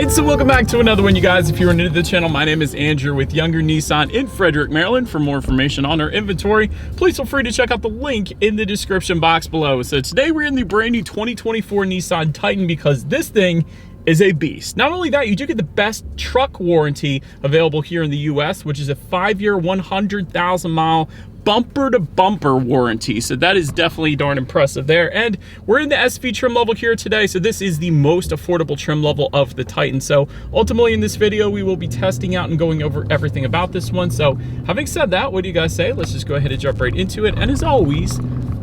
Alright, so welcome back to another one, you guys. If you're new to the channel, my name is Andrew with Younger Nissan in Frederick, Maryland. For more information on our inventory, please feel free to check out the link in the description box below. So today we're in the brand new 2024 Nissan Titan because this thing is a beast. Not only that, you do get the best truck warranty available here in the US, which is a 5-year, 100,000 mile bumper to bumper warranty. So that is definitely darn impressive there. And we're in the SV trim level here today. So this is the most affordable trim level of the Titan. So ultimately in this video, we will be testing out and going over everything about this one. So having said that, what do you guys say? Let's just go ahead and jump right into it. And as always,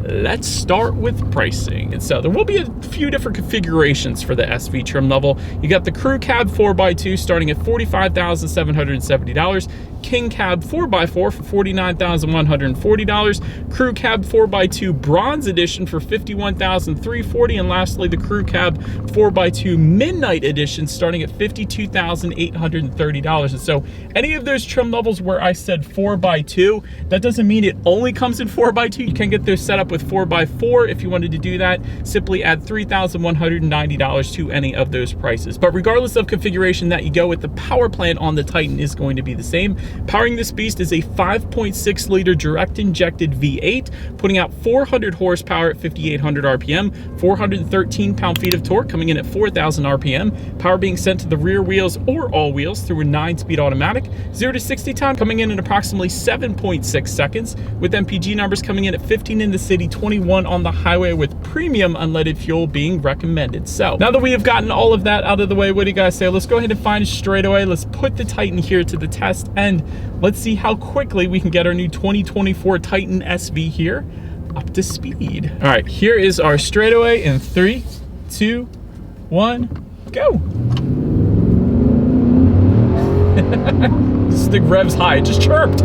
let's start with pricing. And so there will be a few different configurations for the SV trim level. You got the crew cab 4x2 starting at $45,770. King cab 4x4 for $49,140. Crew cab 4x2 bronze edition for $51,340. And lastly, the crew cab 4x2 midnight edition starting at $52,830. And so any of those trim levels where I said 4x2, that doesn't mean it only comes in 4x2. You can get those set up with 4x4 if you wanted to do that. Simply add $3,190 to any of those prices. But regardless of configuration that you go with, the power plant on the Titan is going to be the same. Powering this beast is a 5.6 liter direct injected V8, putting out 400 horsepower at 5,800 RPM, 413 pound-feet of torque coming in at 4,000 RPM, power being sent to the rear wheels or all wheels through a 9-speed automatic, 0 to 60 time coming in at approximately 7.6 seconds, with MPG numbers coming in at 15 in the city, 21 on the highway, with premium unleaded fuel being recommended. So now that we have gotten all of that out of the way, what do you guys say? Let's go ahead and find a straightaway. Let's put the Titan here to the test, and let's see how quickly we can get our new 2024 Titan SV here up to speed. All right, here is our straightaway in 3, 2, 1, go. This thing revs high, it just chirped.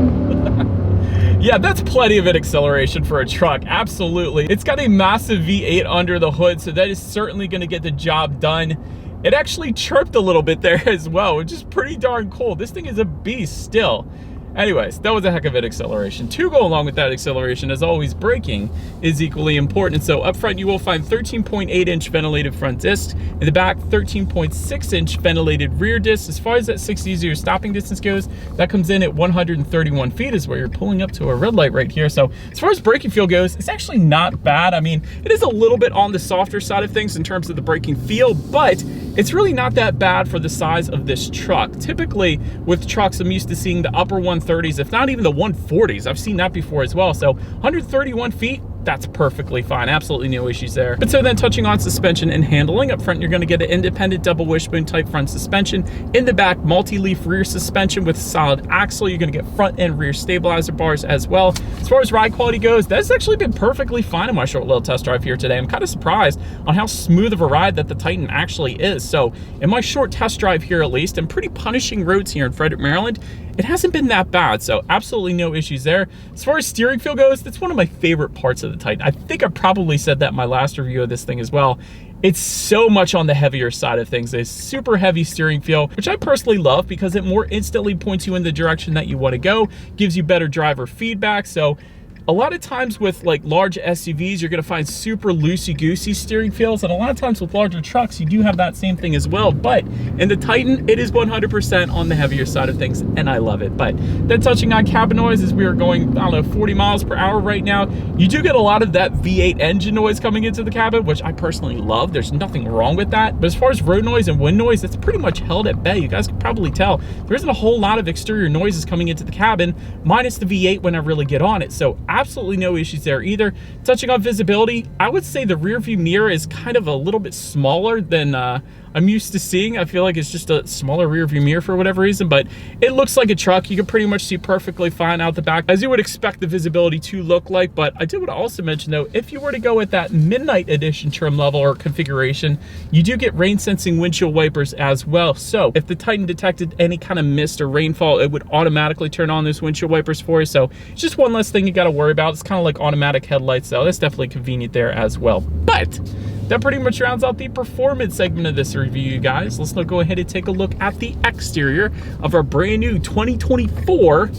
Yeah, that's plenty of an acceleration for a truck, absolutely. It's got a massive V8 under the hood, so that is certainly gonna get the job done. It actually chirped a little bit there as well, which is pretty darn cool. This thing is a beast still. Anyways, that was a heck of an acceleration. To go along with that acceleration, as always, braking is equally important. So up front, you will find 13.8-inch ventilated front discs. In the back, 13.6-inch ventilated rear discs. As far as that 60-0 stopping distance goes, that comes in at 131 feet is where you're pulling up to a red light right here. So as far as braking feel goes, it's actually not bad. I mean, it is a little bit on the softer side of things in terms of the braking feel, but it's really not that bad for the size of this truck. Typically, with trucks, I'm used to seeing the upper 130s, if not even the 140s. I've seen that before as well. So 131 feet, that's perfectly fine. Absolutely no issues there. But so then touching on suspension and handling, up front, you're going to get an independent double wishbone type front suspension. In the back, multi-leaf rear suspension with solid axle. You're going to get front and rear stabilizer bars as well. As far as ride quality goes, that's actually been perfectly fine in my short little test drive here today. I'm kind of surprised on how smooth of a ride that the Titan actually is. So in my short test drive here, at least, and pretty punishing roads here in Frederick, Maryland, it hasn't been that bad, so absolutely no issues there. As far as steering feel goes, that's one of my favorite parts of the Titan. I think I probably said that in my last review of this thing as well. It's so much on the heavier side of things. It's super heavy steering feel, which I personally love because it more instantly points you in the direction that you want to go, gives you better driver feedback. So a lot of times with like large SUVs, you're gonna find super loosey-goosey steering feels, and a lot of times with larger trucks, you do have that same thing as well. But in the Titan, it is 100% on the heavier side of things, and I love it. But then touching on cabin noise, as we are going, I don't know, 40 miles per hour right now, you do get a lot of that V8 engine noise coming into the cabin, which I personally love. There's nothing wrong with that. But as far as road noise and wind noise, it's pretty much held at bay. You guys can probably tell there isn't a whole lot of exterior noises coming into the cabin, minus the V8 when I really get on it. So absolutely no issues there either. Touching on visibility, I would say the rear view mirror is kind of a little bit smaller than I'm used to seeing. I feel like it's just a smaller rear view mirror for whatever reason, but it looks like a truck. You can pretty much see perfectly fine out the back, as you would expect the visibility to look like. But I did want to also mention though, if you were to go with that midnight edition trim level or configuration, you do get rain sensing windshield wipers as well. So if the Titan detected any kind of mist or rainfall, it would automatically turn on those windshield wipers for you. So it's just one less thing you got to worry about. It's kind of like automatic headlights, so that's definitely convenient there as well. But that pretty much rounds out the performance segment of this review, you guys. Let's now go ahead and take a look at the exterior of our brand new 2024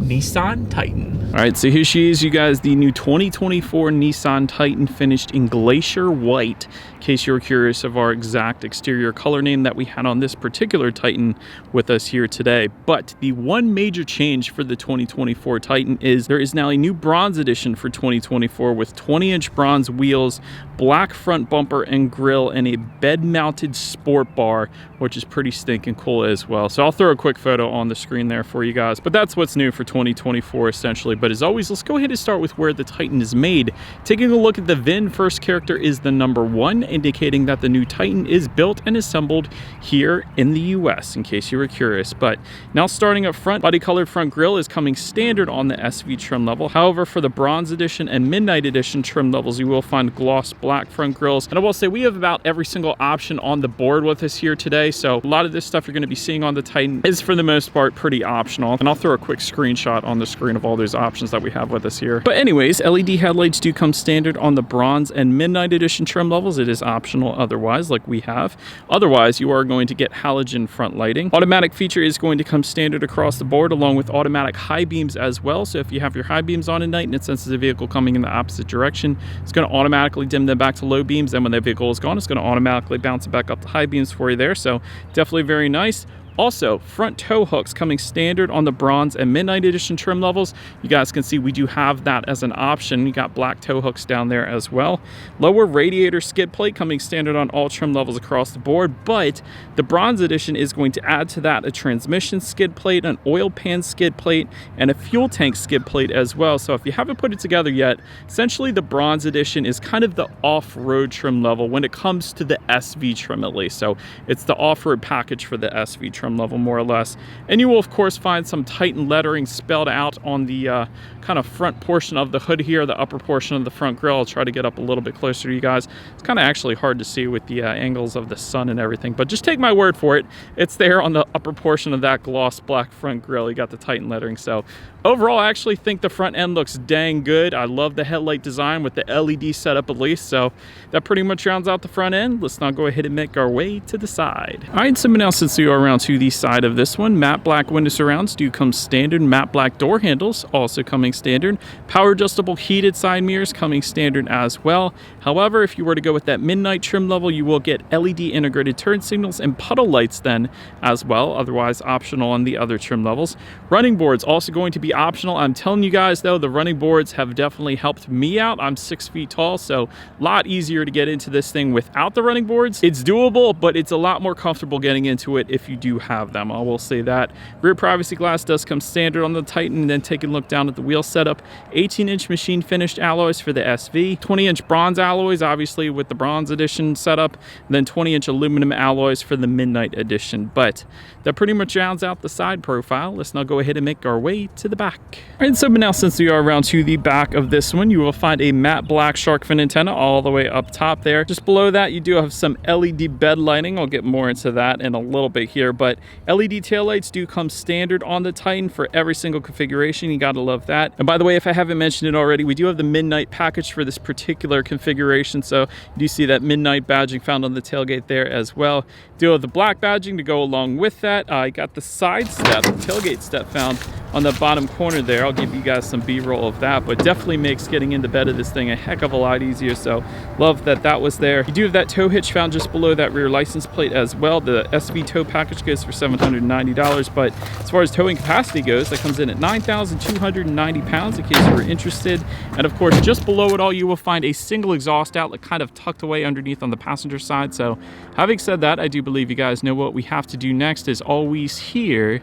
Nissan Titan. All right, so here she is, you guys, the new 2024 Nissan Titan, finished in Glacier White. In case you're curious of our exact exterior color name that we had on this particular Titan with us here today. But the one major change for the 2024 Titan is there is now a new bronze edition for 2024 with 20-inch bronze wheels, black front bumper and grille, and a bed-mounted sport bar, which is pretty stinking cool as well. So I'll throw a quick photo on the screen there for you guys. But that's what's new for 2024 essentially. But as always, let's go ahead and start with where the Titan is made. Taking a look at the VIN, first character is the number 1, indicating that the new Titan is built and assembled here in the US, in case you were curious. But now starting up front, body colored front grille is coming standard on the SV trim level. However, for the bronze edition and midnight edition trim levels, you will find gloss black front grills. And I will say we have about every single option on the board with us here today. So a lot of this stuff you're going to be seeing on the Titan is for the most part pretty optional. And I'll throw a quick screenshot on the screen of all those options that we have with us here. But anyways, LED headlights do come standard on the bronze and midnight edition trim levels. It is optional otherwise, like we have. Otherwise, you are going to get halogen front lighting. Automatic feature is going to come standard across the board, along with automatic high beams as well. So if you have your high beams on at night and it senses a vehicle coming in the opposite direction, it's going to automatically dim them back to low beams. And when that vehicle is gone, it's going to automatically bounce it back up to high beams for you there. So definitely very nice. Also, front tow hooks coming standard on the bronze and midnight edition trim levels. You guys can see we do have that as an option. You got black tow hooks down there as well. Lower radiator skid plate coming standard on all trim levels across the board, but the bronze edition is going to add to that a transmission skid plate, an oil pan skid plate, and a fuel tank skid plate as well. So if you haven't put it together yet, essentially the bronze edition is kind of the off-road trim level when it comes to the SV trim at least. So it's the off-road package for the SV trim level more or less. And you will of course find some Titan lettering spelled out on the kind of front portion of the hood here, the upper portion of the front grille. I'll try to get up a little bit closer to you guys. It's kind of actually hard to see with the angles of the sun and everything, but just take my word for it. It's there on the upper portion of that gloss black front grille. You got the Titan lettering. So overall, I actually think the front end looks dang good. I love the headlight design with the LED setup at least. So that pretty much rounds out the front end. Let's now go ahead and make our way to the side. All right, so now since we are around to the side of this one, matte black window surrounds do come standard. Matte black door handles also coming standard. Power adjustable heated side mirrors coming standard as well. However, if you were to go with that midnight trim level, you will get LED integrated turn signals and puddle lights then as well. Otherwise optional on the other trim levels. Running boards also going to be optional. I'm telling you guys though, the running boards have definitely helped me out. I'm 6 feet tall, so a lot easier to get into this thing without the running boards. It's doable, but it's a lot more comfortable getting into it if you do have them. I will say that. Rear privacy glass does come standard on the Titan. And then take a look down at the wheel setup. 18-inch machine finished alloys for the SV. 20-inch bronze alloys, obviously with the bronze edition setup. And then 20-inch aluminum alloys for the midnight edition. But that pretty much rounds out the side profile. Let's now go ahead and make our way to the back. All right, so now since we are around to the back of this one, you will find a matte black shark fin antenna all the way up top there. Just below that, you do have some LED bed lighting. I'll get more into that in a little bit here, but LED taillights do come standard on the Titan for every single configuration. You gotta love that. And by the way, if I haven't mentioned it already, we do have the midnight package for this particular configuration. So you do see that midnight badging found on the tailgate there as well. Do have the black badging to go along with that. I got the side step, tailgate step found on the bottom corner there. I'll give you guys some B-roll of that, but definitely makes getting in the bed of this thing a heck of a lot easier. So love that that was there. You do have that tow hitch found just below that rear license plate as well. The SV tow package goes for $790, but as far as towing capacity goes, that comes in at 9,290 pounds in case you were interested. And of course, just below it all, you will find a single exhaust outlet kind of tucked away underneath on the passenger side. So having said that, I do believe you guys know what we have to do next. Is always here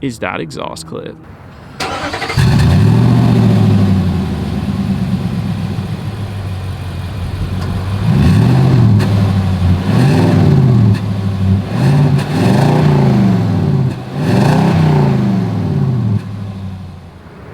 is that exhaust clip.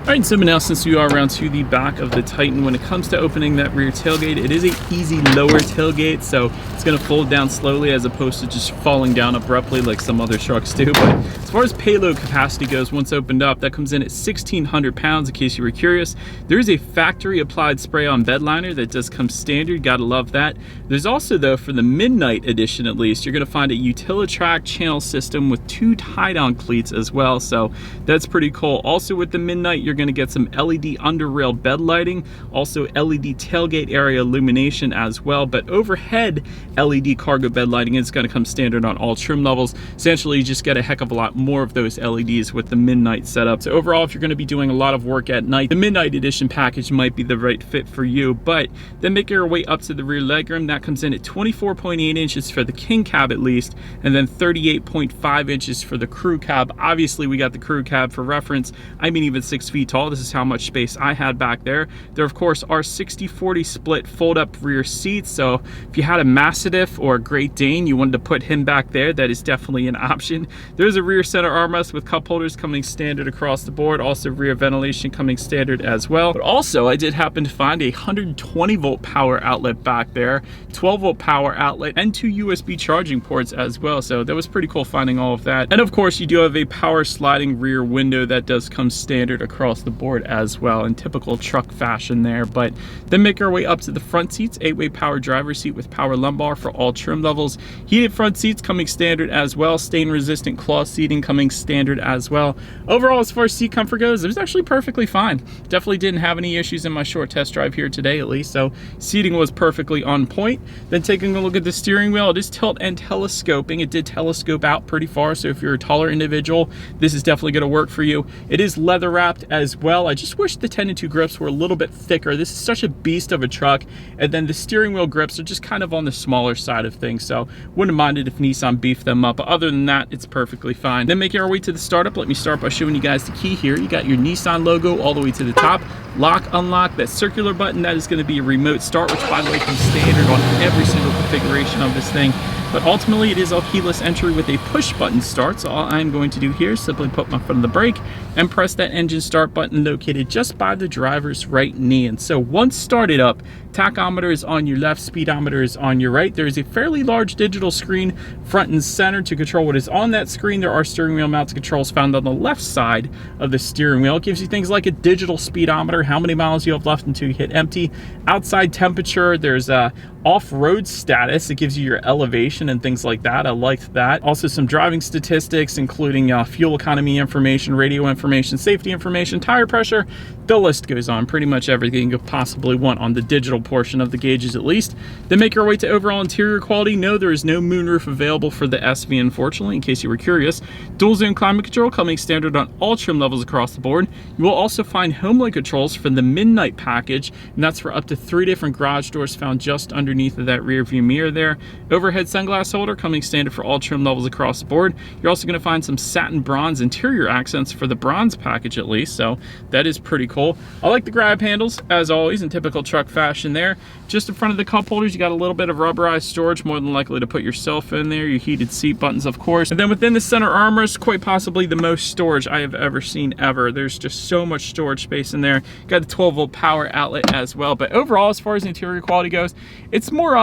All right, so now since we are around to the back of the Titan, when it comes to opening that rear tailgate, it is an easy lower tailgate, so it's going to fold down slowly as opposed to just falling down abruptly like some other trucks do. But as far as payload capacity goes, once opened up, that comes in at 1,600 pounds, in case you were curious. There is a factory applied spray-on bed liner that does come standard, gotta love that. There's also, though, for the Midnight edition at least, you're gonna find a Utilitrack channel system with 2 tie-down cleats as well, so that's pretty cool. Also with the Midnight, you're gonna get some LED under-rail bed lighting, also LED tailgate area illumination as well, but overhead LED cargo bed lighting is gonna come standard on all trim levels. Essentially, you just get a heck of a lot more of those LEDs with the Midnight setup. So overall, if you're gonna be doing a lot of work at night, the Midnight edition package might be the right fit for you. But then making our way up to the rear legroom, that comes in at 24.8 inches for the king cab at least, and then 38.5 inches for the crew cab. Obviously, we got the crew cab for reference. I mean, even 6 feet tall. This is how much space I had back there. There, of course, are 60-40 split fold-up rear seats. So if you had a Mastiff or a Great Dane, you wanted to put him back there, that is definitely an option. There's a rear center armrest with cup holders coming standard across the board. Also rear ventilation coming standard as well. But also, I did happen to find a 120 volt power outlet back there, 12 volt power outlet, and 2 USB charging ports as well. So that was pretty cool finding all of that. And of course, you do have a power sliding rear window that does come standard across the board as well in typical truck fashion there. But then make our way up to the front seats, 8-way power driver seat with power lumbar for all trim levels. Heated front seats coming standard as well. Stain resistant cloth seating coming standard as well. Overall, as far as seat comfort goes, it was actually perfectly fine. Definitely didn't have any issues in my short test drive here today at least, so seating was perfectly on point. Then taking a look at the steering wheel, it is tilt and telescoping. It did telescope out pretty far, so if you're a taller individual, this is definitely going to work for you. It is leather wrapped as well. I just wish the 10-2 grips were a little bit thicker. This is such a beast of a truck, and then the steering wheel grips are just kind of on the smaller side of things, so wouldn't mind it if Nissan beefed them up. But other than that, it's perfectly fine. Then making our way to the startup, let me start by showing you guys the key here. You got your Nissan logo all the way to the top. Lock, unlock, that circular button, that is going to be a remote start, which by the way comes standard on every single configuration of this thing. But ultimately, it is a keyless entry with a push button start. So all I'm going to do here is simply put my foot on the brake and press that engine start button located just by the driver's right knee. And so once started up, tachometer is on your left, speedometer is on your right. There is a fairly large digital screen front and center to control what is on that screen. There are steering wheel mounted controls found on the left side of the steering wheel. It gives you things like a digital speedometer, how many miles you have left until you hit empty, outside temperature, there's a off-road status. It gives you your elevation and things like that. I liked that. Also some driving statistics, including fuel economy information, radio information, safety information, tire pressure. The list goes on. Pretty much everything you could possibly want on the digital portion of the gauges at least. Then make your way to overall interior quality. No, there is no moonroof available for the SV, unfortunately, in case you were curious. Dual zone climate control coming standard on all trim levels across the board. You will also find HomeLink controls for the Midnight package, and that's for up to 3 different garage doors found just underneath of that rear view mirror there. Overhead sunglass holder coming standard for all trim levels across the board. You're also going to find some satin bronze interior accents for the bronze package at least, so that is pretty cool. I like the grab handles as always in typical truck fashion there. Just in front of the cup holders, you got a little bit of rubberized storage, more than likely to put your cell phone there, your heated seat buttons of course. And then within the center armrest, quite possibly the most storage I have ever seen ever. There's just so much storage space in there. Got a 12 volt power outlet as well. But overall, as far as interior quality goes, it's more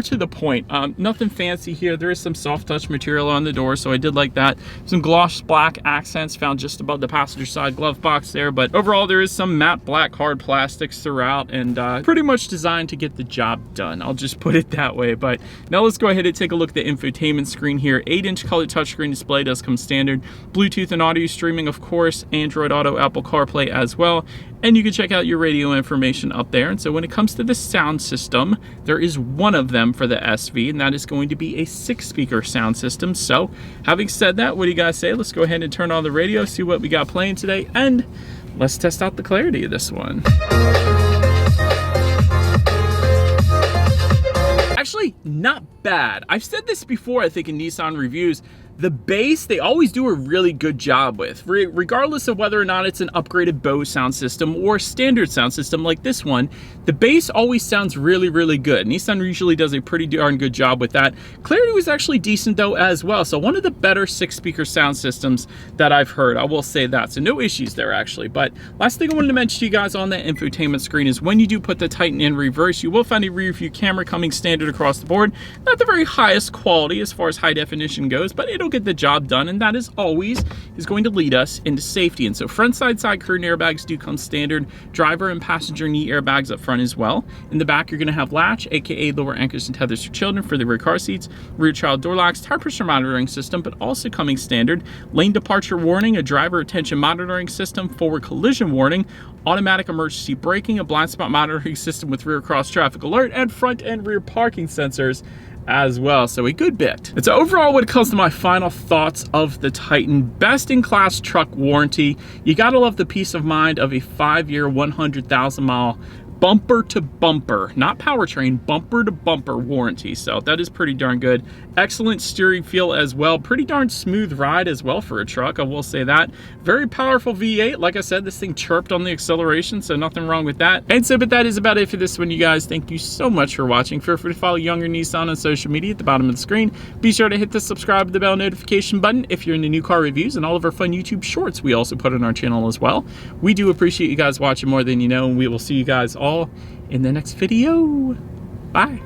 to the point. Nothing fancy here. There is some soft touch material on the door, so I did like that. Some gloss black accents found just above the passenger side glove box there, but overall there is some matte black hard plastics throughout, and pretty much designed to get the job done. I'll just put it that way. But now let's go ahead and take a look at the infotainment screen here. 8-inch color touchscreen display does come standard. Bluetooth and audio streaming, of course. Android Auto, Apple CarPlay as well. And you can check out your radio information up there. And so when it comes to the sound system, there is one of them for the SV, and that is going to be a 6-speaker sound system. So having said that, what do you guys say? Let's go ahead and turn on the radio, see what we got playing today, and let's test out the clarity of this one. Actually, not bad. I've said this before, I think, in Nissan reviews. The bass, they always do a really good job with, regardless of whether or not it's an upgraded Bose sound system or standard sound system like this one. The bass always sounds really, really good. Nissan usually does a pretty darn good job with that. Clarity was actually decent though as well. So one of the better 6-speaker sound systems that I've heard, I will say that. So no issues there actually. But last thing I wanted to mention to you guys on that infotainment screen is when you do put the Titan in reverse, you will find a rear view camera coming standard across the board. Not the very highest quality as far as high definition goes, but it'll still get the job done, and that is always going to lead us into safety. And so front side curtain airbags do come standard, driver and passenger knee airbags up front as well. In the back, you're going to have latch, aka lower anchors and tethers for children for the rear car seats, rear child door locks, tire pressure monitoring system, but also coming standard, lane departure warning, a driver attention monitoring system, forward collision warning, automatic emergency braking, a blind spot monitoring system with rear cross traffic alert, and front and rear parking sensors as well. So a good bit. And so overall, when it comes to my final thoughts of the Titan, best in class truck warranty. You gotta love the peace of mind of a 5-year, 100,000 mile bumper to bumper, not powertrain, bumper to bumper warranty. So that is pretty darn good. Excellent steering feel as well. Pretty darn smooth ride as well for a truck, I will say that. Very powerful V8. Like I said, this thing chirped on the acceleration, so nothing wrong with that. And so, but that is about it for this one, you guys. Thank you so much for watching. Feel free to follow Younger Nissan on social media at the bottom of the screen. Be sure to hit the subscribe, the bell notification button if you're into new car reviews and all of our fun YouTube shorts we also put on our channel as well. We do appreciate you guys watching more than you know, and we will see you guys all in the next video. Bye.